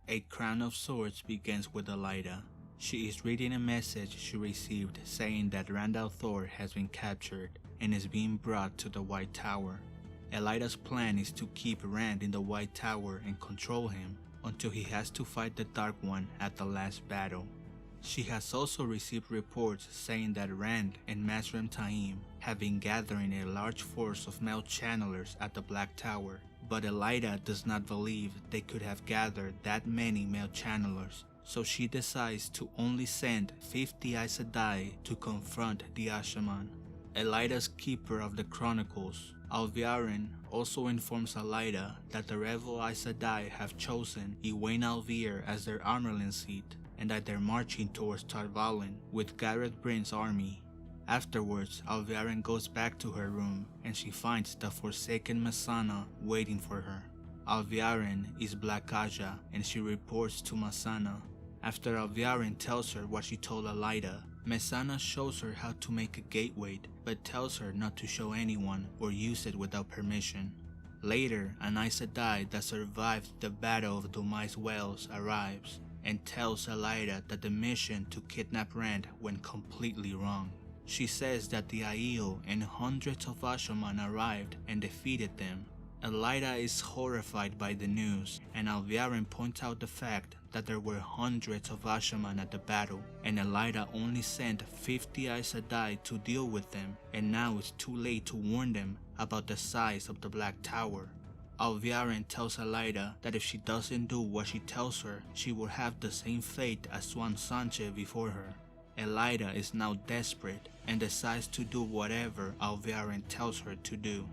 A Crown of Swords begins with Elaida. She is reading a message she received saying that Rand al'Thor has been captured and is being brought to the White Tower. Elaida's plan is to keep Rand in the White Tower and control him until he has to fight the Dark One at the last battle. She has also received reports saying that Rand and Mazrim Taim have been gathering a large force of male channelers at the Black Tower, but Elaida does not believe they could have gathered that many male channelers, so she decides to only send 50 Aes Sedai to confront the Ashaman. Elaida's keeper of the chronicles, Alviarin, also informs Elaida that the rebel Aes Sedai have chosen Egwene al'Vir as their armorland seat, and that they're marching towards Tar Valon with Gareth Bryn's army. Afterwards, Alviarin goes back to her room and she finds the Forsaken Mesaana waiting for her. Alviarin is Black Aja and she reports to Mesaana. After Alviarin tells her what she told Elaida, Mesaana shows her how to make a gateway but tells her not to show anyone or use it without permission. Later, an Aes Sedai that survived the Battle of Dumai's Wells arrives and tells Elaida that the mission to kidnap Rand went completely wrong. She says that the Aiel and hundreds of Ashaman arrived and defeated them. Elaida is horrified by the news, and Alviarin points out the fact that there were hundreds of Ashaman at the battle, and Elaida only sent 50 Aes Sedai to deal with them, and now it's too late to warn them about the size of the Black Tower. Alviarin tells Elaida that if she doesn't do what she tells her, she will have the same fate as Swan Sanche before her. Elaida is now desperate and decides to do whatever Alviarin tells her to do.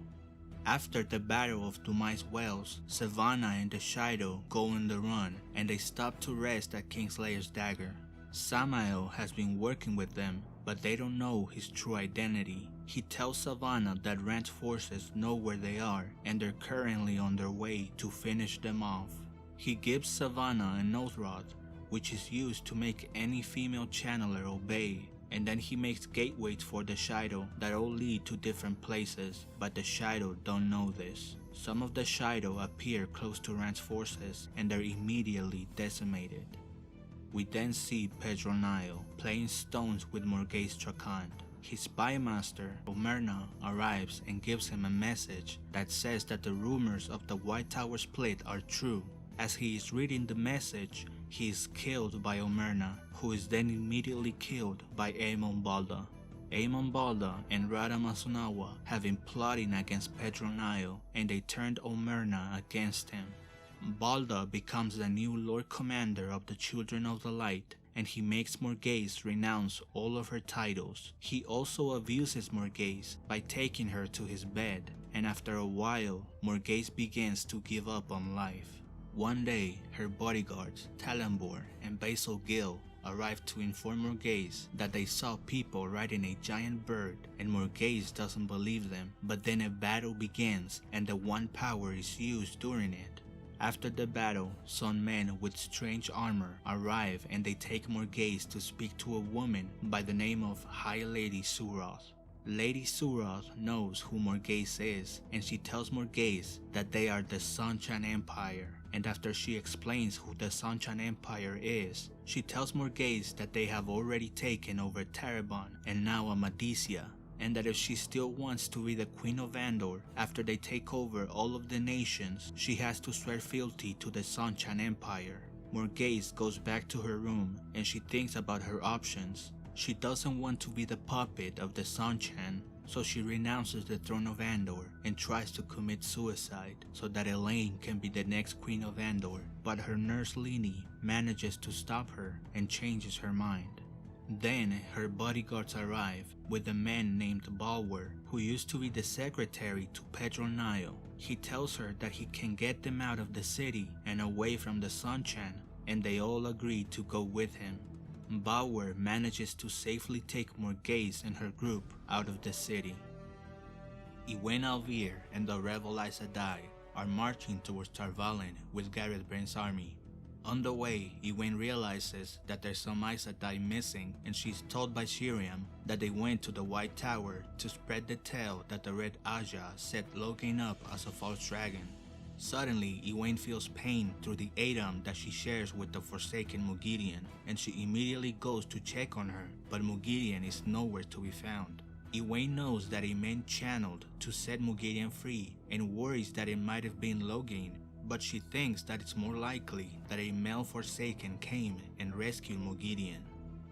After the Battle of Dumai's Wells, Sevanna and the Shaido go on the run and they stop to rest at Kingslayer's dagger. Samael has been working with them, but they don't know his true identity. He tells Sevanna that Rand's forces know where they are and they're currently on their way to finish them off. He gives Sevanna an oath rod, which is used to make any female channeler obey, and then he makes gateways for the Shaido that all lead to different places, but the Shaido don't know this. Some of the Shaido appear close to Rand's forces and they're immediately decimated. We then see Pedro Nile playing stones with Morghese Trakand. His spy master, Omerna, arrives and gives him a message that says that the rumors of the White Tower split are true. As he is reading the message, he is killed by Omerna, who is then immediately killed by Aemon Balda. Aemon Balda and Rada Masunawa have been plotting against Pedro Nile, and they turned Omerna against him. Balda becomes the new Lord Commander of the Children of the Light, and he makes Morghese renounce all of her titles. He also abuses Morghese by taking her to his bed, and after a while, Morghese begins to give up on life. One day, her bodyguards, Talambor and Basil Gill, arrive to inform Morghese that they saw people riding a giant bird, and Morghese doesn't believe them, but then a battle begins and the One Power is used during it. After the battle, some men with strange armor arrive and they take Morghese to speak to a woman by the name of High Lady Suroth. Lady Suroth knows who Morghese is, and she tells Morghese that they are the Seanchan Empire, and after she explains who the Seanchan Empire is, she tells Morghese that they have already taken over Tarabon and now Amadisia, and that if she still wants to be the Queen of Andor after they take over all of the nations, she has to swear fealty to the Seanchan Empire. Morghese goes back to her room and she thinks about her options. She doesn't want to be the puppet of the Seanchan, so she renounces the throne of Andor and tries to commit suicide so that Elaine can be the next Queen of Andor, but her nurse Lini manages to stop her and changes her mind. Then her bodyguards arrive with a man named Balwer, who used to be the secretary to Pedro Nile. He tells her that he can get them out of the city and away from the Seanchan, and they all agree to go with him. Balwer manages to safely take Morghese and her group out of the city. Egwene al'Vir and the rebel Aes Sedai are marching towards Tar Valon with Gareth Bryn's army. On the way, Egwene realizes that there's some Aes Sedai missing, and she's told by Shiriam that they went to the White Tower to spread the tale that the Red Aja set Logain up as a false dragon. Suddenly, Egwene feels pain through the atom that she shares with the Forsaken Mugidian, and she immediately goes to check on her, but Mugidian is nowhere to be found. Egwene knows that a man channeled to set Mugidian free and worries that it might have been Logain, but she thinks that it's more likely that a male Forsaken came and rescued Mugidian.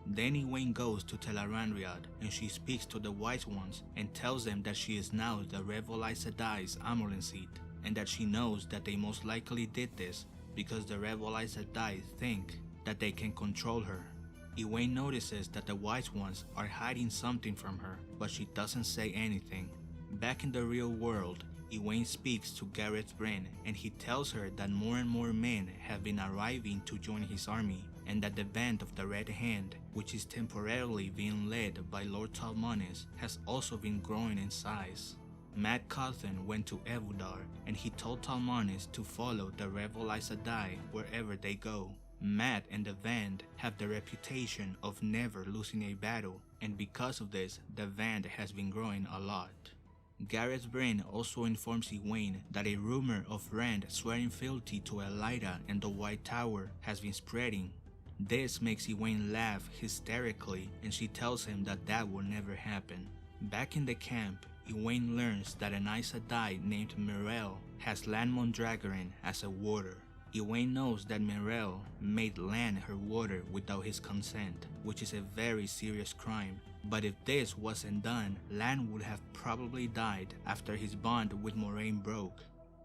Then Egwene goes to Tel'aran'rhiod and she speaks to the Wise Ones and tells them that she is now the Revel Aes Sedai's Amyrlin seat, and that she knows that they most likely did this because the Revel Aes Sedai think that they can control her. Egwene notices that the Wise Ones are hiding something from her, but she doesn't say anything. Back in the real world, Egwene speaks to Gareth Bryn and he tells her that more and more men have been arriving to join his army, and that the band of the Red Hand, which is temporarily being led by Lord Talmonis, has also been growing in size. Mat Cauthon went to Evudar and he told Talmonis to follow the Revel Aes Sedai wherever they go. Mat and the Band have the reputation of never losing a battle, and because of this, the Band has been growing a lot. Gareth Bryn also informs Egwene that a rumor of Rand swearing fealty to Elaida and the White Tower has been spreading. This makes Egwene laugh hysterically and she tells him that that will never happen. Back in the camp, Egwene learns that an Aes Sedai named Myrelle has Lan Mondragoran as a warder. Egwene knows that Myrelle made Lan her warder without his consent, which is a very serious crime. But if this wasn't done, Lan would have probably died after his bond with Moiraine broke.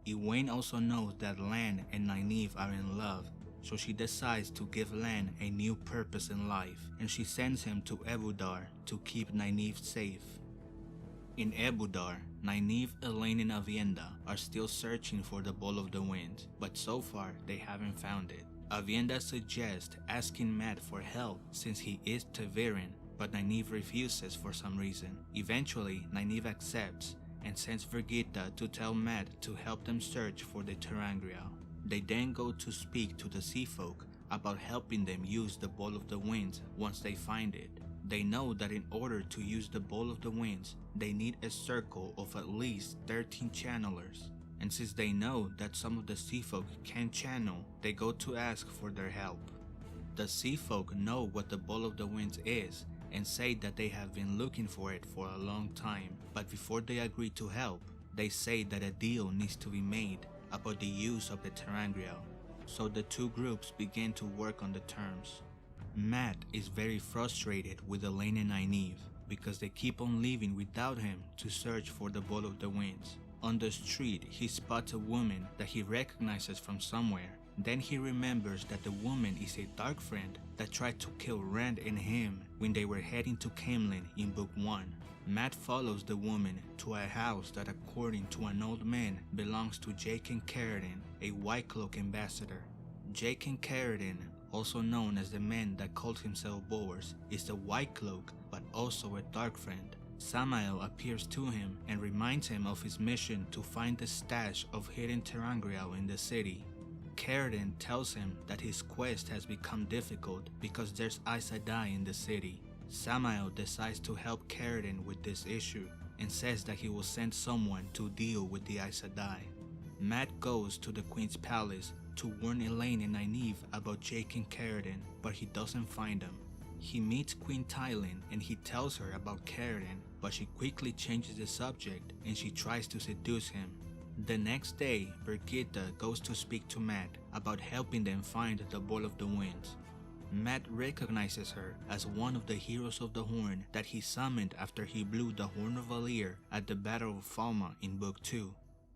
Egwene also knows that Lan and Nynaeve are in love, so she decides to give Lan a new purpose in life, and she sends him to Evudar to keep Nynaeve safe. In Evudar, Nynaeve, Elayne, and Aviendha are still searching for the Bowl of the Winds, but so far they haven't found it. Aviendha suggests asking Mat for help since he is ta'veren, but Nynaeve refuses for some reason. Eventually, Nynaeve accepts and sends Birgitte to tell Mat to help them search for the ter'angreal. They then go to speak to the Sea Folk about helping them use the Bowl of the Winds once they find it. They know that in order to use the Bowl of the Winds, they need a circle of at least 13 channelers. And since they know that some of the Sea Folk can channel, they go to ask for their help. The Sea Folk know what the Bowl of the Winds is and say that they have been looking for it for a long time, but before they agree to help, they say that a deal needs to be made about the use of the ter'angreal. So the two groups begin to work on the terms. Mat is very frustrated with Elayne and Nynaeve because they keep on leaving without him to search for the Bowl of the Winds. On the street, he spots a woman that he recognizes from somewhere. Then he remembers that the woman is a dark friend that tried to kill Rand and him when they were heading to Caemlyn in Book 1. Mat follows the woman to a house that, according to an old man, belongs to Jaqen Caredon, a White Cloak ambassador. Jaqen Caredon, also known as the man that calls himself Bors, is the White Cloak but also a dark friend. Samael appears to him and reminds him of his mission to find the stash of hidden ter'angreal in the city. Caredon tells him that his quest has become difficult because there's Aes Sedai in the city. Samael decides to help Caredon with this issue and says that he will send someone to deal with the Aes Sedai. Mat goes to the Queen's Palace to warn Elayne and Nynaeve about Jaqen Caredon, but he doesn't find them. He meets Queen Tylin and he tells her about Caredon, but she quickly changes the subject and she tries to seduce him. The next day, Birgitte goes to speak to Mat about helping them find the Bowl of the Winds. Mat recognizes her as one of the Heroes of the Horn that he summoned after he blew the Horn of Valir at the Battle of Falme in Book 2.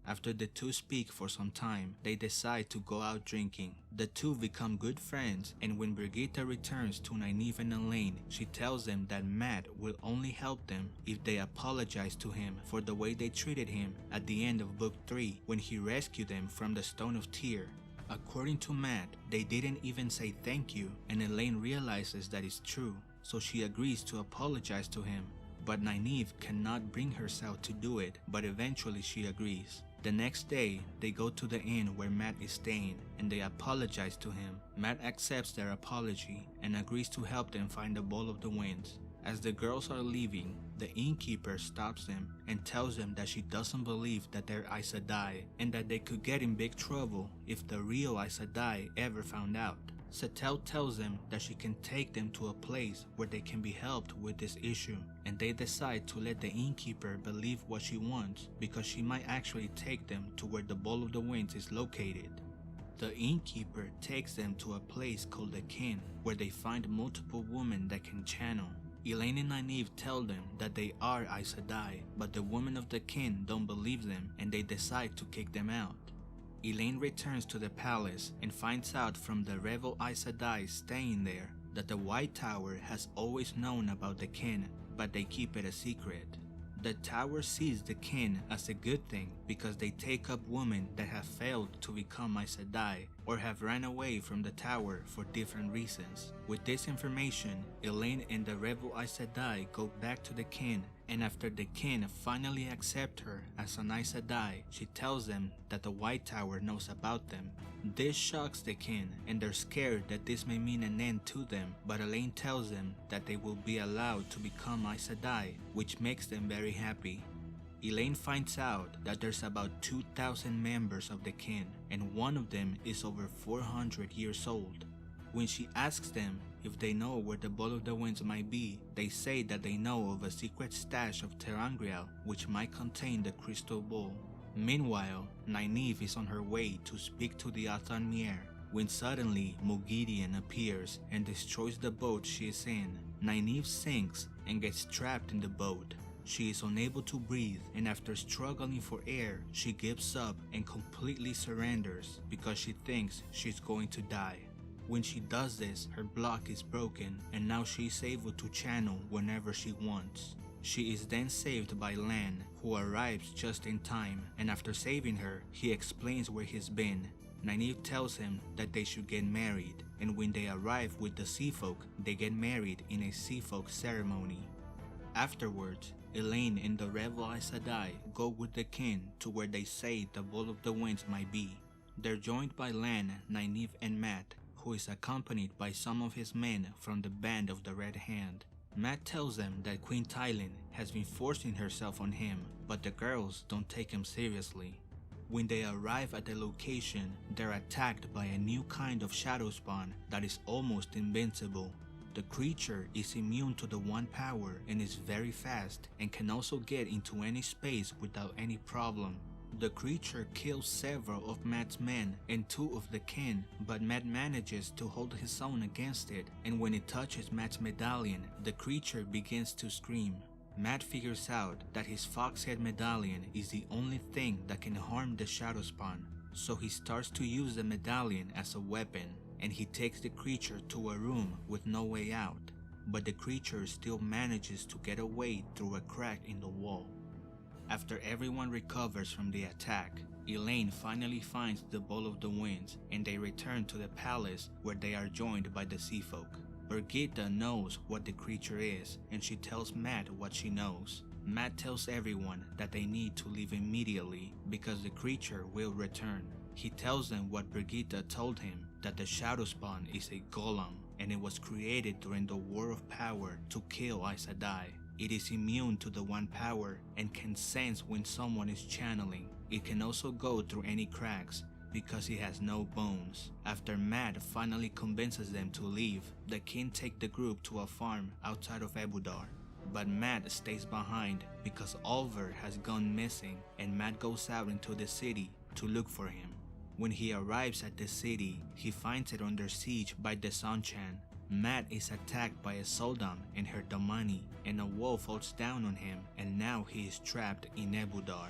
After the two speak for some time, they decide to go out drinking. The two become good friends, and when Birgitte returns to Nynaeve and Elayne, she tells them that Mat will only help them if they apologize to him for the way they treated him at the end of Book 3 when he rescued them from the Stone of Tyr. According to Mat, they didn't even say thank you, and Elayne realizes that it's true, so she agrees to apologize to him. But Nynaeve cannot bring herself to do it, but eventually she agrees. The next day, they go to the inn where Mat is staying and they apologize to him. Mat accepts their apology and agrees to help them find the Bowl of the Winds. As the girls are leaving, the innkeeper stops them and tells them that she doesn't believe that they're Aes Sedai and that they could get in big trouble if the real Aes Sedai ever found out. Setel tells them that she can take them to a place where they can be helped with this issue, and they decide to let the innkeeper believe what she wants because she might actually take them to where the Ball of the Winds is located. The innkeeper takes them to a place called the Kin, where they find multiple women that can channel. Elaine and Nynaeve tell them that they are Aes Sedai, but the women of the Kin don't believe them and they decide to kick them out. Elaine returns to the palace and finds out from the rebel Aes Sedai staying there that the White Tower has always known about the Kin, but they keep it a secret. The tower sees the Kin as a good thing because they take up women that have failed to become Aes Sedai or have ran away from the tower for different reasons. With this information, Elaine and the rebel Aes Sedai go back to the Kin, and after the Kin finally accept her as an Aes Sedai, she tells them that the White Tower knows about them. This shocks the Kin, and they're scared that this may mean an end to them, but Elaine tells them that they will be allowed to become Aes Sedai, which makes them very happy. Elaine finds out that there's about 2,000 members of the Kin, and one of them is over 400 years old. When she asks them if they know where the Ball of the Winds might be, they say that they know of a secret stash of ter'angreal which might contain the crystal ball. Meanwhile, Nynaeve is on her way to speak to the Atha'n'Mier when suddenly Moghedien appears and destroys the boat she is in. Nynaeve sinks and gets trapped in the boat. She is unable to breathe, and after struggling for air, she gives up and completely surrenders because she thinks she's going to die. When she does this, her block is broken and now she is able to channel whenever she wants. She is then saved by Lan, who arrives just in time, and after saving her, he explains where he's been. Nynaeve tells him that they should get married, and when they arrive with the Sea Folk, they get married in a Sea Folk ceremony. Afterwards, Elaine and the rebel Aes Sedai go with the Kin to where they say the Ball of the Winds might be. They're joined by Lan, Nynaeve, and Mat, who is accompanied by some of his men from the Band of the Red Hand. Mat tells them that Queen Tailen has been forcing herself on him, but the girls don't take him seriously. When they arrive at the location, they're attacked by a new kind of shadow spawn that is almost invincible. The creature is immune to the One Power and is very fast and can also get into any space without any problem. The creature kills several of Mat's men and 2 of the Kin, but Mat manages to hold his own against it, and when it touches Mat's medallion, the creature begins to scream. Mat figures out that his Foxhead medallion is the only thing that can harm the Shadow Spawn, so he starts to use the medallion as a weapon, and he takes the creature to a room with no way out, but the creature still manages to get away through a crack in the wall. After everyone recovers from the attack, Elaine finally finds the Ball of the Winds and they return to the palace where they are joined by the Sea Folk. Birgitte knows what the creature is and she tells Mat what she knows. Mat tells everyone that they need to leave immediately because the creature will return. He tells them what Birgitte told him, that the Shadow Spawn is a golem and it was created during the War of Power to kill Aes Sedai. It is immune to the One Power and can sense when someone is channeling. It can also go through any cracks because it has no bones. After Mat finally convinces them to leave, the Kin take the group to a farm outside of Ebudar. But Mat stays behind because Olver has gone missing and Mat goes out into the city to look for him. When he arrives at the city, he finds it under siege by the Seanchan. Mat is attacked by a Soldam and her Damani, and a wolf falls down on him, and now he is trapped in Ebudar.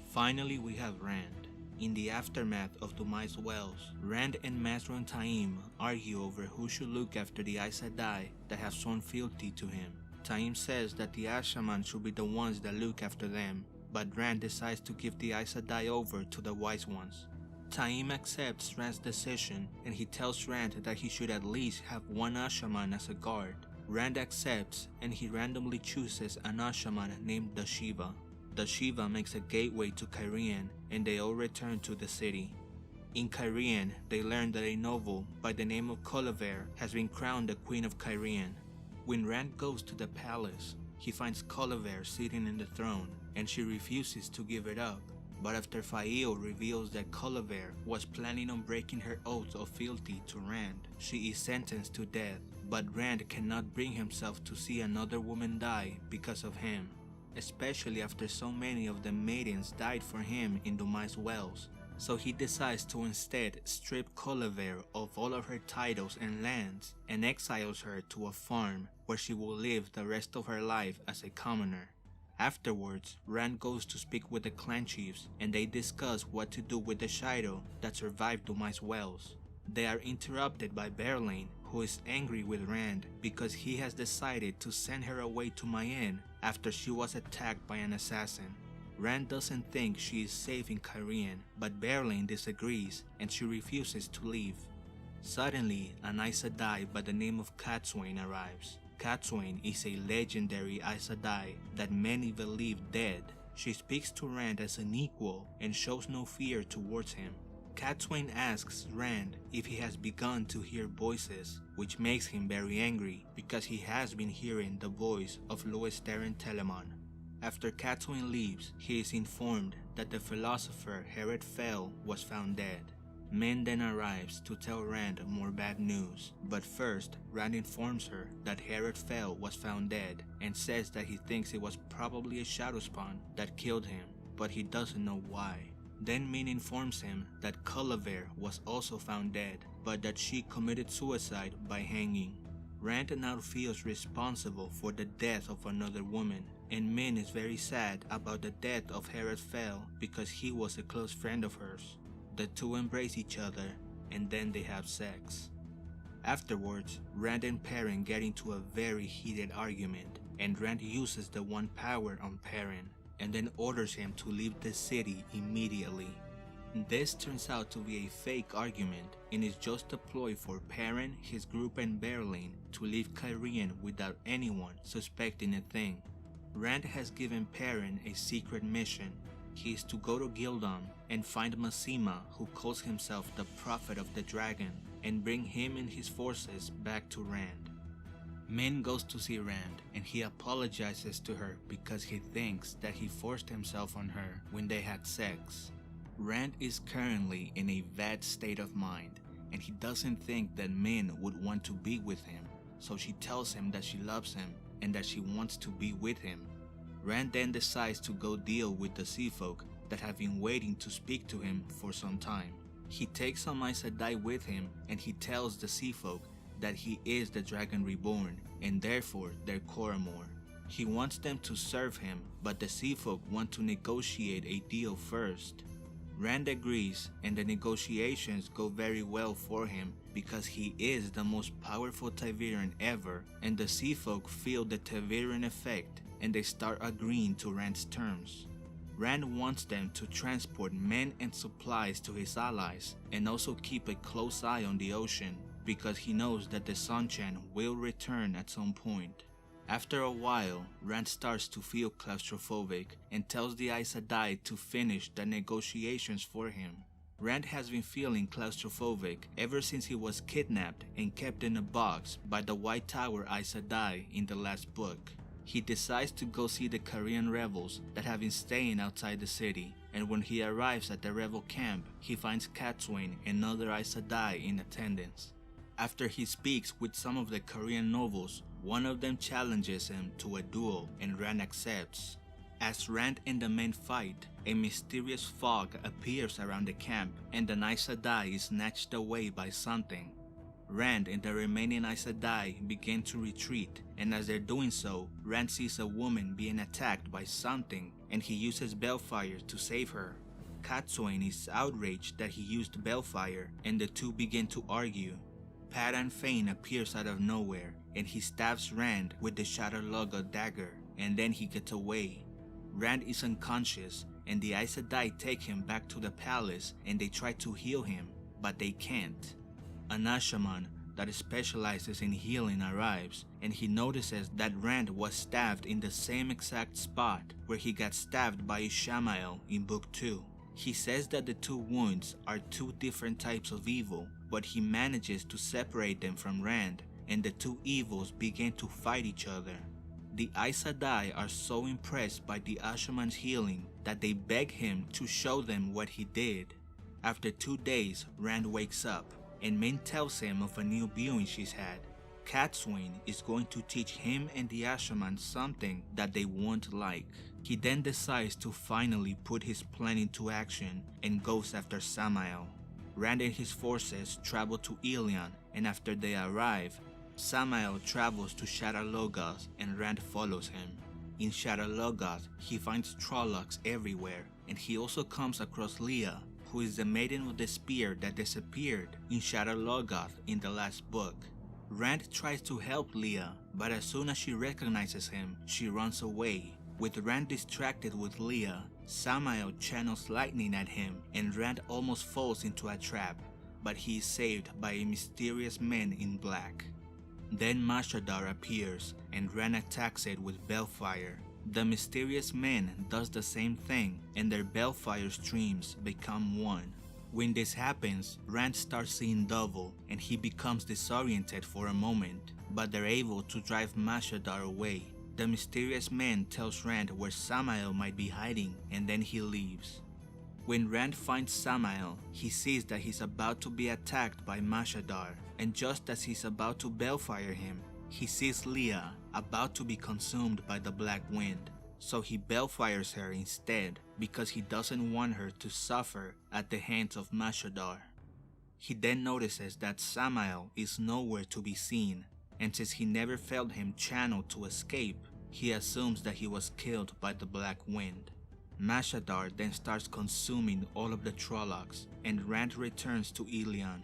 Finally, we have Rand. In the aftermath of Dumai's Wells, Rand and Mazrul and Taim argue over who should look after the Aes Sedai that have sworn fealty to him. Taim says that the Asha'man should be the ones that look after them, but Rand decides to give the Aes Sedai over to the Wise Ones. Taim accepts Rand's decision and he tells Rand that he should at least have one Asha'man as a guard. Rand accepts and he randomly chooses an Asha'man named Dashiva. Dashiva makes a gateway to Cairhien and they all return to the city. In Cairhien, they learn that a noble by the name of Colliver has been crowned the Queen of Cairhien. When Rand goes to the palace, he finds Colliver sitting in the throne, and she refuses to give it up. But after Fail reveals that Colliver was planning on breaking her oath of fealty to Rand, she is sentenced to death. But Rand cannot bring himself to see another woman die because of him, especially after so many of the maidens died for him in Dumai's Wells. So he decides to instead strip Colliver of all of her titles and lands and exiles her to a farm where she will live the rest of her life as a commoner. Afterwards, Rand goes to speak with the clan chiefs and they discuss what to do with the Shaido that survived Dumai's Wells. They are interrupted by Berlain, who is angry with Rand because he has decided to send her away to Mayenne after she was attacked by an assassin. Rand doesn't think she is safe in Cairhien, but Berlain disagrees and she refuses to leave. Suddenly, an Aes Sedai by the name of Cadsuane arrives. Cadsuane is a legendary Aes Sedai that many believe dead. She speaks to Rand as an equal and shows no fear towards him. Cadsuane asks Rand if he has begun to hear voices, which makes him very angry because he has been hearing the voice of Lewistherin Telemon. After Cadsuane leaves, he is informed that the philosopher Heret Fel was found dead. Min then arrives to tell Rand more bad news, but first Rand informs her that Heret Fel was found dead and says that he thinks it was probably a Shadowspawn that killed him, but he doesn't know why. Then Min informs him that Colliver was also found dead, but that she committed suicide by hanging. Rand now feels responsible for the death of another woman, and Min is very sad about the death of Heret Fel because he was a close friend of hers. The two embrace each other and then they have sex. Afterwards, Rand and Perrin get into a very heated argument, and Rand uses the One Power on Perrin and then orders him to leave the city immediately. This turns out to be a fake argument and is just a ploy for Perrin, his group and Berlain to leave Cairhien without anyone suspecting a thing. Rand has given Perrin a secret mission. He is to go to Gildam and find Masema, who calls himself the Prophet of the Dragon, and bring him and his forces back to Rand. Min goes to see Rand and he apologizes to her because he thinks that he forced himself on her when they had sex. Rand is currently in a bad state of mind and he doesn't think that Min would want to be with him, so she tells him that she loves him and that she wants to be with him. Rand then decides to go deal with the Sea Folk that have been waiting to speak to him for some time. He takes some Aes Sedai with him and he tells the Sea Folk that he is the Dragon Reborn and therefore their Coromor. He wants them to serve him, but the Sea Folk want to negotiate a deal first. Rand agrees and the negotiations go very well for him because he is the most powerful Ta'veren ever, and the Sea Folk feel the Ta'veren effect and they start agreeing to Rand's terms. Rand wants them to transport men and supplies to his allies and also keep a close eye on the ocean because he knows that the Seanchan will return at some point. After a while, Rand starts to feel claustrophobic and tells the Aes Sedai to finish the negotiations for him. Rand has been feeling claustrophobic ever since he was kidnapped and kept in a box by the White Tower Aes Sedai in the last book. He decides to go see the Cairhien rebels that have been staying outside the city, and when he arrives at the rebel camp, he finds Cadsuane and other Aes Sedai in attendance. After he speaks with some of the Cairhien nobles, one of them challenges him to a duel and Rand accepts. As Rand and the men fight, a mysterious fog appears around the camp and an Aes Sedai is snatched away by something. Rand and the remaining Aes Sedai begin to retreat, and as they're doing so, Rand sees a woman being attacked by something and he uses Balefire to save her. Cadsuane is outraged that he used Balefire and the two begin to argue. Padan Fain appears out of nowhere and he stabs Rand with the Shadowlugga dagger and then he gets away. Rand is unconscious and the Aes Sedai take him back to the palace and they try to heal him, but they can't. An Ashaman that specializes in healing arrives and he notices that Rand was stabbed in the same exact spot where he got stabbed by Ishamael in Book 2. He says that the two wounds are two different types of evil, but he manages to separate them from Rand and the two evils begin to fight each other. The Aes Sedai are so impressed by the Ashaman's healing that they beg him to show them what he did. After 2 days, Rand wakes up, and Min tells him of a new viewing she's had. Cadsuane is going to teach him and the Ashaman something that they won't like. He then decides to finally put his plan into action and goes after Samael. Rand and his forces travel to Illian, and after they arrive, Samael travels to Shadar Logoth and Rand follows him. In Shadar Logoth, he finds Trollocs everywhere, and he also comes across Leah, who is the maiden with the spear that disappeared in Shadar Logoth in the last book. Rand tries to help Leah, but as soon as she recognizes him, she runs away. With Rand distracted with Leah, Samael channels lightning at him and Rand almost falls into a trap, but he is saved by a mysterious man in black. Then Mashadar appears and Rand attacks it with Balefire. The mysterious man does the same thing and their Balefire streams become one. When this happens, Rand starts seeing double and he becomes disoriented for a moment, but they're able to drive Mashadar away. The mysterious man tells Rand where Samael might be hiding and then he leaves. When Rand finds Samael, he sees that he's about to be attacked by Mashadar, and just as he's about to Balefire him, he sees Leah about to be consumed by the Black Wind. So he Balefires her instead because he doesn't want her to suffer at the hands of Mashadar. He then notices that Samael is nowhere to be seen, and since he never felt him channel to escape, he assumes that he was killed by the Black Wind. Mashadar then starts consuming all of the Trollocs, and Rand returns to Illian.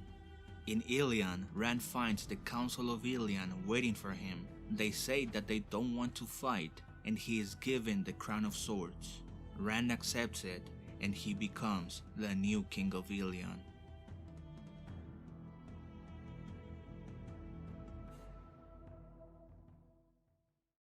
In Illian, Rand finds the Council of Illian waiting for him. They say that they don't want to fight, and he is given the Crown of Swords. Rand accepts it, and he becomes the new King of Illian.